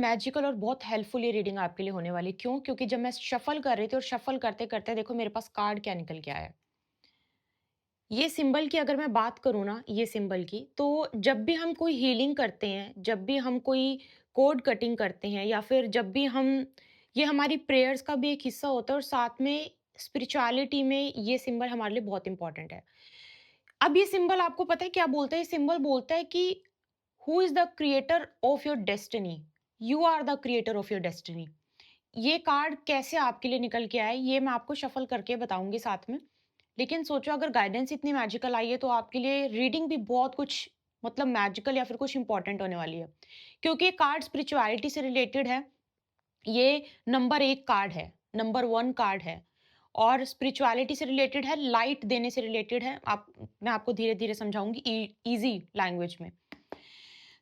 Magical और बहुत helpful ये रीडिंग आपके लिए होने वाली। क्यों? क्योंकि जब मैं शफ़ल कर रही थी और शफ़ल करते-करते देखो मेरे पास कार्ड क्या निकल के आया। ये सिंबल की अगर मैं बात करूँ ना, ये सिंबल की, तो जब भी हम कोई हीलिंग करते हैं, जब भी हम कोई कोड कटिंग करते हैं या फिर जब भी हम ये हमारी प्रेयर्स का भी एक हिस्सा होता है और साथ में स्पिरिचुअलिटी में ये सिंबल हमारे लिए बहुत इम्पोर्टेंट है। अब ये सिंबल आपको पता है क्या बोलता है? ये सिंबल बोलता है कि who is the creator of your destiny? You are the creator of your destiny. ये कार्ड कैसे आपके लिए निकल के आए, ये मैं आपको शफ़ल करके बताऊँगी साथ में। लेकिन सोचो अगर गाइडेंस इतनी मैजिकल आई है तो आपके लिए रीडिंग भी बहुत कुछ मतलब मैजिकल या फिर कुछ इंपॉर्टेंट होने वाली है। क्योंकि ये कार्ड स्पिरिचुअलिटी से रिलेटेड है। ये नंबर 1 कार्ड है, नंबर 1 कार्ड है और स्पिरिचुअलिटी से रिलेटेड है, लाइट देने से रिलेटेड है। आप मैं आपको धीरे-धीरे समझाऊँगी ईज़ी लैंग्वेज में।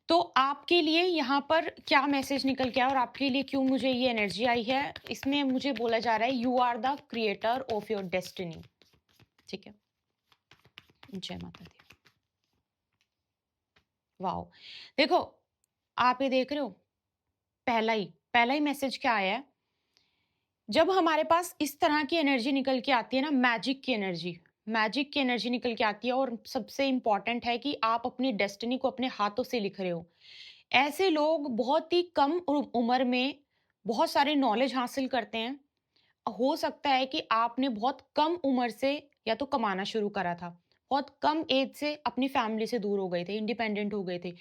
तो आपके लिए यहाँ पर क्या मैसेज निकल के आया और आपके लिए क्यों मुझे ये एनर्जी आई है, इसमें मुझे बोला जा रहा है you are the creator of your destiny. ठीक है? जय माता दी। वॉव! देखो, आप ये देख रहे हो, पहला ही मैसेज क्या आया है, जब हमारे पास इस तरह की एनर्जी निकल के आती है ना, मैजिक की एनर्जी निकल के आती है और सबसे इम्पोर्टेंट है कि आप अपनी डेस्टिनी को अपने हाथों से लिख रहे हो। ऐसे लोग बहुत ही कम उम्र में बहुत सारी नॉलेज हासिल करते हैं। हो सकता है कि आपने बहुत कम उम्र से या तो कमाना शुरू करा था, बहुत कम एज से अपनी फैमिली से दूर हो गए थे, इंडिपेंडेंट हो गए थे।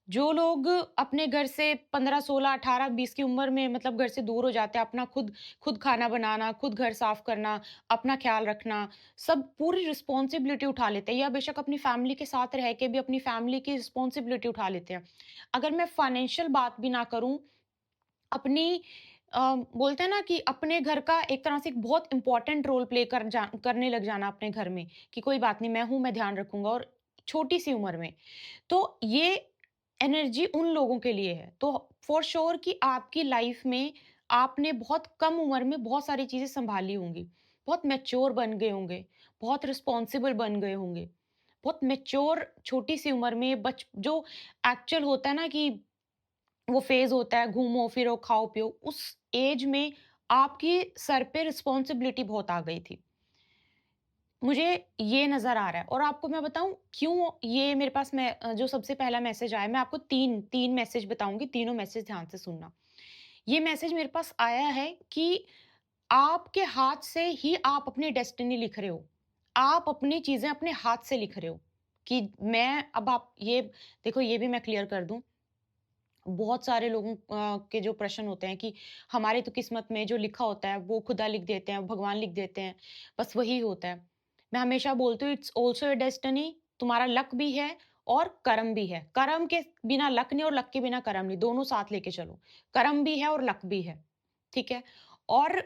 जो लोग अपने घर से 15, 16, 18, 20 की उम्र में मतलब घर से दूर हो जाते हैं, अपना खुद खुद खाना बनाना, खुद घर साफ करना, अपना ख्याल रखना, सब पूरी रिस्पॉन्सिबिलिटी उठा लेते हैं या बेशक अपनी फैमिली के साथ रह के भी अपनी फैमिली की रिस्पॉन्सिबिलिटी उठा लेते हैं। अगर मैं फाइनेंशियल बात भी ना करूँ, अपनी बोलते हैं ना कि अपने घर का एक तरह से एक बहुत इम्पोर्टेंट रोल प्ले करने लग जाना अपने घर में, कि कोई बात नहीं, मैं हूँ, मैं ध्यान रखूँगा और छोटी-सी उम्र में। तो ये एनर्जी उन लोगों के लिए है। तो फॉर श्योर कि आपकी लाइफ में आपने बहुत कम उम्र में बहुत सारी चीज़ें सँभाली होंगी। बहुत मैच्योर बन गए होंगे, बहुत रिस्पॉन्सिबल बन गए होंगे। बहुत मैच्योर छोटी-सी उम्र में बच जो एक्चुअल होता है ना कि वो फ़ेज़ होता है घूमो-फिरो, खाओ-पियो, उस एज में आपके सर पे रिस्पॉन्सिबिलिटी बहुत आ गई थी। मुझे ये नज़र आ रहा है और आपको मैं बताऊँ क्यों ये मेरे पास जो सबसे पहला मैसेज आया, मैं आपको 3 मैसेज बताऊँगी, तीनों मैसेज ध्यान से सुनना। ये मैसेज मेरे पास आया है कि आपके हाथ से ही आप अपनी डेस्टिनी लिख रहे हो। आप अपनी चीज़ें अपने हाथ से लिख रहे हो कि मैं अब आप ये देखो, ये भी मैं क्लियर कर दूँ। बहुत सारे लोगों के जो प्रश्न होते हैं कि हमारी तो किस्मत में जो लिखा होता है वो खुदा लिख देते हैं, भगवान लिख देते हैं, बस वही होता है। मैं हमेशा बोलती हूँ इट्स आल्सो योर डेस्टिनी, तुम्हारा लक भी है और कर्म भी है। कर्म के बिना लक नहीं और लक के बिना कर्म नहीं, दोनों साथ लेके चलो। कर्म भी है और लक भी है, ठीक है? और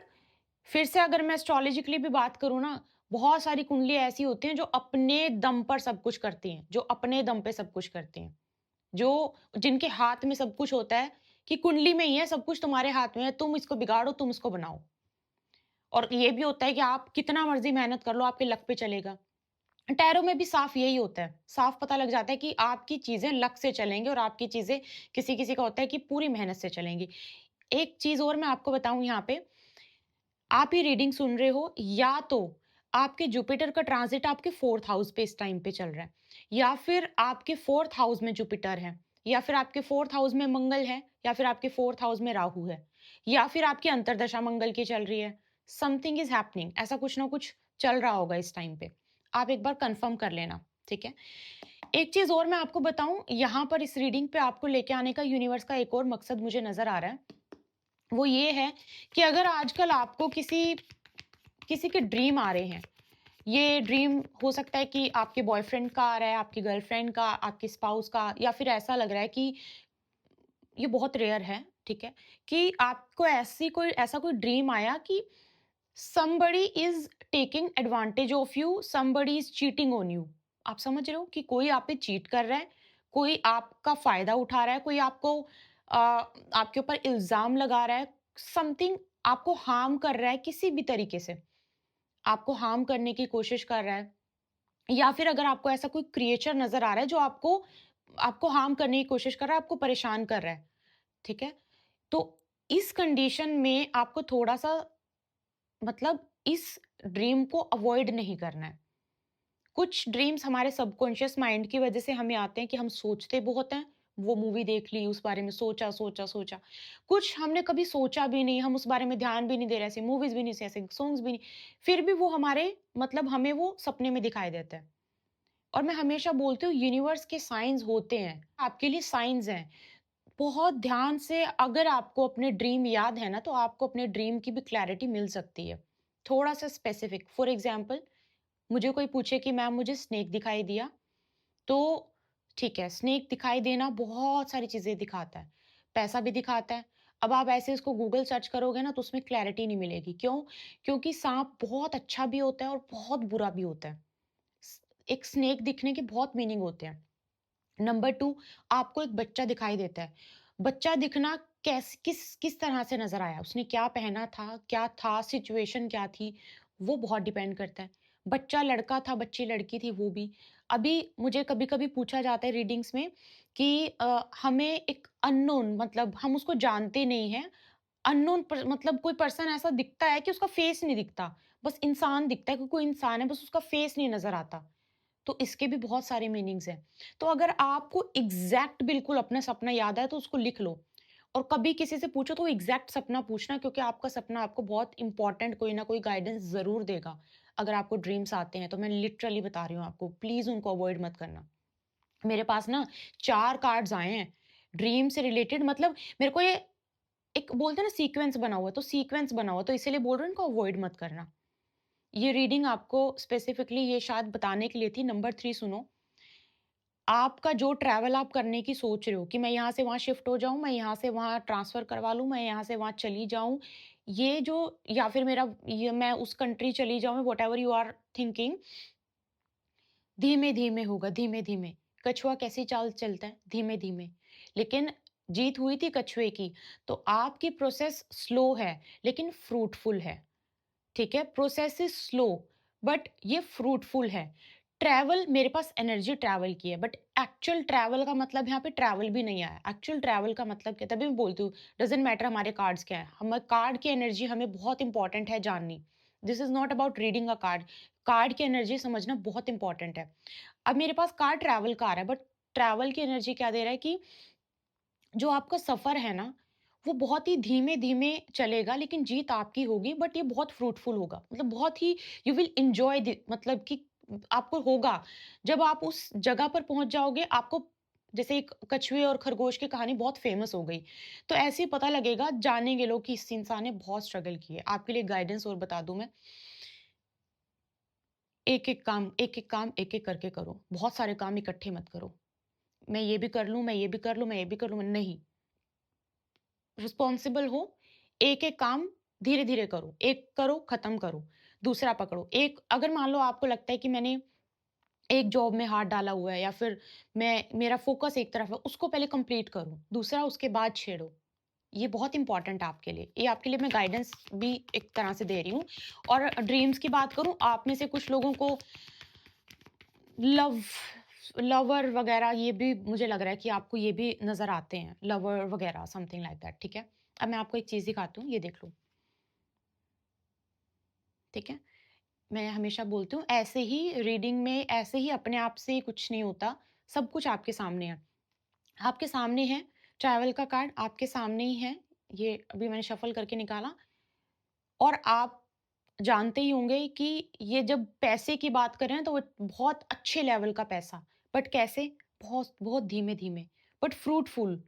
फिर से अगर मैं एस्ट्रोलॉजिकली भी बात करूँ ना, बहुत सारी कुंडली ऐसी होती हैं जो अपने दम पर सब कुछ करती हैं, जो अपने दम पे सब कुछ करती हैं। जो जिनके हाथ में सब कुछ होता है कि कुंडली में ही है, सब कुछ तुम्हारे हाथ में है, तुम इसको बिगाड़ो, तुम इसको बनाओ। और ये भी होता है कि आप कितना मर्ज़ी मेहनत कर लो, आपके लक पे चलेगा। टैरो में भी साफ यही होता है, साफ पता लग जाता है कि आपकी चीज़ें लक से चलेंगी और आपकी चीज़ें किसी-किसी का होता है कि पूरी मेहनत से चलेंगी। एक चीज़ और मैं आपको बताऊँ यहाँ पे, आप ये रीडिंग सुन रहे हो या तो आपके जुपिटर का ट्रांज़िट आपके 4th हाउस पे इस टाइम पे चल रहा है या फिर आपके 4th हाउस में जुपिटर है या फिर आपके 4th हाउस में मंगल है या फिर आपके 4th हाउस में राहु है या फिर आपकी अंतर्दशा मंगल की चल रही है। समथिंग इज़ हैपनिंग, ऐसा कुछ ना कुछ चल रहा होगा इस टाइम पे। आप एक बार कन्फर्म कर लेना, ठीक है? एक चीज़ और मैं आपको बताऊँ, यहाँ पर इस रीडिंग पे आपको लेके आने का यूनिवर्स का एक और मकसद मुझे नज़र आ रहा है। वो ये है कि अगर आजकल आपको किसी किसी के ड्रीम आ रहे हैं, ये ड्रीम हो सकता है कि आपके बॉयफ्रेंड का आ रहा है, आपकी गर्लफ्रेंड का, आपके स्पाउस का, या फिर ऐसा लग रहा है कि ये बहुत रेयर है, ठीक है? कि आपको ऐसा कोई ड्रीम आया कि somebody is taking advantage of you, somebody is cheating on you. आप समझ रहे हो कि कोई आप पे चीट कर रहा है, कोई आपका फ़ायदा उठा रहा है, कोई आपके ऊपर इल्ज़ाम लगा रहा है, समथिंग आपको हार्म कर रहा है किसी भी तरीके से। आपको हार्म करने की कोशिश कर रहा है या फिर अगर आपको ऐसा कोई क्रिएचर नज़र आ रहा है जो आपको आपको हार्म करने की कोशिश कर रहा है, आपको परेशान कर रहा है, ठीक है? तो इस कंडीशन में आपको थोड़ा-सा मतलब इस ड्रीम को अवॉइड नहीं करना है। कुछ ड्रीम्स हमारे सबकॉन्शियस माइंड की वजह से हमें आते हैं कि हम सोचते बहुत हैं, वो मूवी देख ली, उस बारे में सोचा, सोचा, सोचा। कुछ हमने कभी सोचा भी नहीं, हम उस बारे में ध्यान भी नहीं दे रहे, ऐसे मूवीज़ भी नहीं, ऐसे सॉन्ग्स भी नहीं, फिर भी वो हमारे मतलब हमें वो सपने में दिखाई देता है। और मैं हमेशा बोलती हूँ यूनिवर्स के साइन्स होते हैं, आपके लिए साइन्स हैं। बहुत ध्यान से अगर आपको अपने ड्रीम याद है ना, तो आपको अपने ड्रीम की भी क्लैरिटी मिल सकती है। थोड़ा-सा स्पेसिफिक फॉर एग्ज़ाम्पल मुझे कोई पूछे कि मैम मुझे स्नेक दिखाई दिया, तो ठीक है, स्नेक दिखाई देना बहुत सारी चीज़ें दिखाता है, पैसा भी दिखाता है। अब आप ऐसे इसको गूगल सर्च करोगे ना तो उसमें क्लैरिटी नहीं मिलेगी, क्यों? क्योंकि साँप बहुत अच्छा भी होता है और बहुत बुरा भी होता है। स एक स्नेक दिखने के बहुत मीनिंग होते हैं। नंबर 2 आपको एक बच्चा दिखाई देता है। बच्चा दिखना किस किस तरह से नज़र आया? उसने क्या पहना था, सिचुएशन क्या थी? वो बहुत डिपेंड करता है। बच्चा लड़का था, बच्ची लड़की थी, वो भी। अभी मुझे कभी-कभी पूछा जाता है रीडिंग्स में कि हमें एक अननोन मतलब हम उसको जानते नहीं हैं, अननोन मतलब कोई पर्सन ऐसा दिखता है कि उसका फेस नहीं दिखता। बस इंसान दिखता है कि कोई इंसान है, बस उसका फेस नहीं नज़र आता। तो इसके भी बहुत सारे मीनिंग्स हैं। तो अगर आपको एग्ज़ैक्ट बिल्कुल अपना सपना याद है तो उसको लिख लो और कभी किसी से पूछो तो एग्ज़ैक्ट सपना पूछना, क्योंकि आपका सपना आपको बहुत इम्पोर्टेंट कोई ना कोई गाइडेंस ज़रूर देगा। अगर आपको ड्रीम्स आते हैं तो मैं लिटरली बता रही हूँ आपको, प्लीज़ उनको अवॉइड मत करना। मेरे पास ना 4 कार्ड्स आए हैं ड्रीम से रिलेटेड, मतलब मेरे को ये एक बोलते हैं ना सीक्वेंस बना हुआ है, तो सीक्वेंस बना हुआ है, तो इसीलिए बोल रही हूँ इनको अवॉइड मत करना। ये रीडिंग आपको स्पेसिफिकली ये शायद बताने के लिए थी। नंबर 3 सुनो, आपका जो ट्रैवल आप करने की सोच रहे हो कि मैं यहाँ से वहाँ शिफ्ट हो जाऊँ, मैं यहाँ से वहाँ ट्रांसफ़र करवा लूँ, मैं यहाँ से वहाँ चली जाऊँ, ये जो या फिर मेरा ये मैं उस कंट्री चली जाऊँ, व्हाटएवर यू आर थिंकिंग, धीमे-धीमे होगा, धीमे-धीमे। कछुआ कैसी चाल चलता है? धीमे-धीमे। लेकिन जीत हुई थी कछुए की, तो आपकी प्रोसेस स्लो है, लेकिन फ्रूटफुल है। ठीक है? प्रोसेस इज़ स्लो बट ये फ्रूटफुल है। ट्रैवल मेरे पास एनर्जी ट्रैवल की है, बट एक्चुअल ट्रैवल का मतलब यहाँ पे ट्रैवल भी नहीं आया। एक्चुअल ट्रैवल का मतलब क्या है? तभी मैं बोलती हूँ डज़न्ट मैटर हमारे कार्ड्स क्या हैं। हम कार्ड की एनर्जी हमें बहुत इम्पोर्टेंट है जाननी। This is not about reading a card. Card की एनर्जी समझना बहुत इम्पोर्टेंट है। अब मेरे पास कार्ड ट्रैवल का आ रहा है, बट ट्रैवल की एनर्जी क्या दे रहा है कि जो आपका सफ़र है ना, वो बहुत ही धीमे-धीमे चलेगा, लेकिन जीत आपकी होगी, बट ये बहुत फ्रूटफुल होगा। मतलब बहुत ही यू विल एन्जॉय मतलब कि आपको होगा। जब आप उस जगह पर पहुँच जाओगे, आपको जैसे एक कछुए और खरगोश की कहानी बहुत फ़ेमस हो गई। तो ऐसे ही पता लगेगा, जानेंगे लोग कि इस इंसान ने बहुत स्ट्रगल की है। आपके लिए गाइडेंस और बता दूँ मैं, एक-एक काम एक-एक करके करो। बहुत सारे काम इकट्ठे मत करो। मैं ये भी कर लूँ, मैं ये भी कर लूँ, मैं ये भी कर लूँ, नहीं। रिस्पॉन्सिबल हो, एक-एक काम धीरे-धीरे करो। एक करो, खत्म करो, दूसरा पकड़ो। एक अगर मान लो आपको लगता है कि मैंने एक जॉब में हाथ डाला हुआ है या फिर मैं मेरा फ़ोकस एक तरफ है, उसको पहले कंप्लीट करो, दूसरा उसके बाद छेड़ो। ये बहुत इम्पोर्टेंट है आपके लिए। ये आपके लिए मैं गाइडेंस भी एक तरह से दे रही हूँ। और ड्रीम्स की बात करूँ, आप में से कुछ लोगों को लव लवर वगैरह ये भी मुझे लग रहा है कि आपको ये भी नज़र आते हैं, लवर वगैरह समथिंग लाइक दैट, ठीक है? अब मैं आपको एक चीज़ दिखाती हूँ, ये देख लो, ठीक है? मैं हमेशा बोलती हूँ ऐसे ही रीडिंग में ऐसे ही अपने आप से कुछ नहीं होता, सब कुछ आपके सामने है। आपके सामने है ट्रैवल का कार्ड, आपके सामने ही है, ये अभी मैंने शफ़ल करके निकाला। और आप जानते ही होंगे कि ये जब पैसे की बात करें ना तो वो बहुत अच्छे लेवल का पैसा, बट कैसे? बहुत बहुत धीमे-धीमे, बट फ्रूटफुल,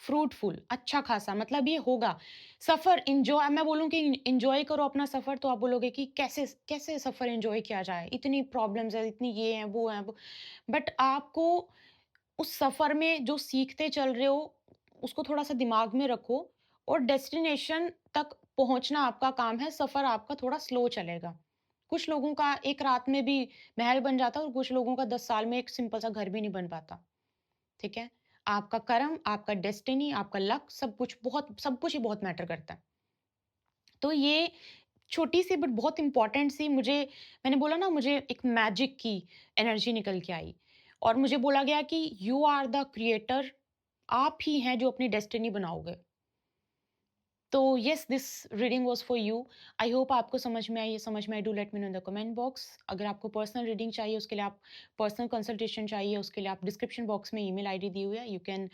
फ्रूटफुल अच्छा खासा, मतलब ये होगा। सफ़र एन्जॉय मैं बोलूँ कि एन्जॉय करो अपना सफ़र, तो आप बोलोगे कि कैसे कैसे सफ़र एन्जॉय किया जाए? इतनी प्रॉब्लम्स हैं, इतनी ये हैं, वो हैं, वो बट आपको उस सफ़र में जो सीखते चल रहे हो, उसको थोड़ा-सा दिमाग में रखो और डेस्टिनेशन तक पहुँचना आपका काम है, सफ़र आपका थोड़ा स्लो चलेगा। कुछ लोगों का एक रात में भी महल बन जाता है और कुछ लोगों का 10 साल में एक सिंपल सा घर भी नहीं बन पाता, ठीक है? आपका कर्म, आपका डेस्टिनी, आपका लक सब कुछ ही बहुत मैटर करता है। तो ये छोटी-सी बट बहुत इम्पोर्टेंट सी मुझे मैंने बोला ना मुझे एक मैजिक की एनर्जी निकल के आई और मुझे बोला गया कि यू आर द क्रिएटर, आप ही हैं जो अपनी डेस्टिनी बनाओगे। तो yes, this reading was for you. I hope आपको समझ में आई है, समझ में आई, do let me know in the comment box. अगर आपको पर्सनल रीडिंग चाहिए, उसके लिए आप पर्सनल कंसल्टेशन चाहिए, उसके लिए आप डिस्क्रिप्शन बॉक्स में ईमेल आईडी दी हुई है, यू कैन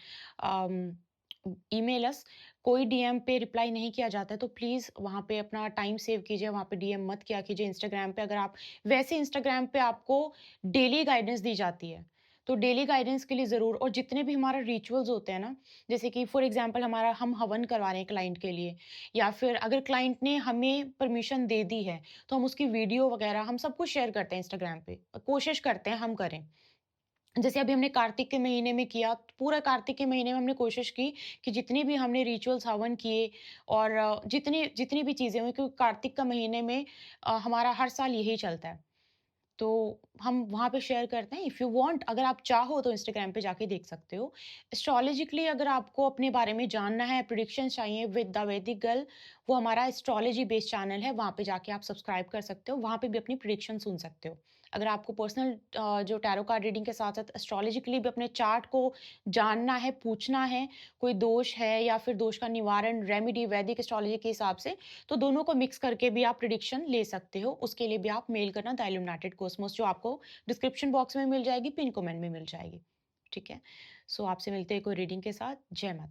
ईमेल अस। कोई डीएम पे रिप्लाई नहीं किया जाता है, तो प्लीज़ वहाँ पे अपना टाइम सेव कीजिए, वहाँ पे डीएम मत किया कीजिए इंस्टाग्राम पे। अगर आप वैसे इंस्टाग्राम पे आपको डेली गाइडेंस दी जाती है, तो डेली गाइडेंस के लिए ज़रूर, और जितने भी हमारा रिचुअल्स होते हैं ना, जैसे कि फॉर एग्जांपल हमारा हम हवन करवा रहे हैं क्लाइंट के लिए, या फिर अगर क्लाइंट ने हमें परमिशन दे दी है, तो हम उसकी वीडियो वगैरह हम सब कुछ शेयर करते हैं इंस्टाग्राम पे। कोशिश करते हैं हम करें। जैसे अभी हमने कार्तिक के महीने में किया, तो पूरा कार्तिक के महीने में हमने कोशिश की कि जितनी भी हमने रिचुअल्स हवन किए, और जितनी जितनी भी चीज़ें हुई, क्योंकि कार्तिक का महीने में हमारा हर साल यही चलता है। तो हम वहाँ पे शेयर करते हैं। इफ़ यू वांट, अगर आप चाहो तो इंस्टाग्राम पे जाके देख सकते हो। एस्ट्रोलॉजिकली अगर आपको अपने बारे में जानना है, प्रेडिक्शंस चाहिए विद द वैदिक गर्ल, वो हमारा एस्ट्रोलॉजी बेस्ड चैनल है, वहाँ पे जाके आप सब्सक्राइब कर सकते हो, वहाँ पे भी अपनी प्रेडिक्शन सुन सकते हो। अगर आपको पर्सनल जो टैरो कार्ड रीडिंग के साथ-साथ एस्ट्रोलॉजिकली भी अपने चार्ट को जानना है, पूछना है, कोई दोष है या फिर दोष का निवारण, रेमेडी वैदिक एस्ट्रोलॉजी के हिसाब से, तो दोनों को मिक्स करके भी आप प्रेडिक्शन ले सकते हो। उसके लिए भी आप मेल करना द इल्यूमिनेटेड कॉस्मोस, जो आपको डिस्क्रिप्शन बॉक्स में मिल जाएगी, पिन कमेंट में मिल जाएगी। ठीक है? सो आपसे मिलते हैं कोई रीडिंग के साथ। जय माता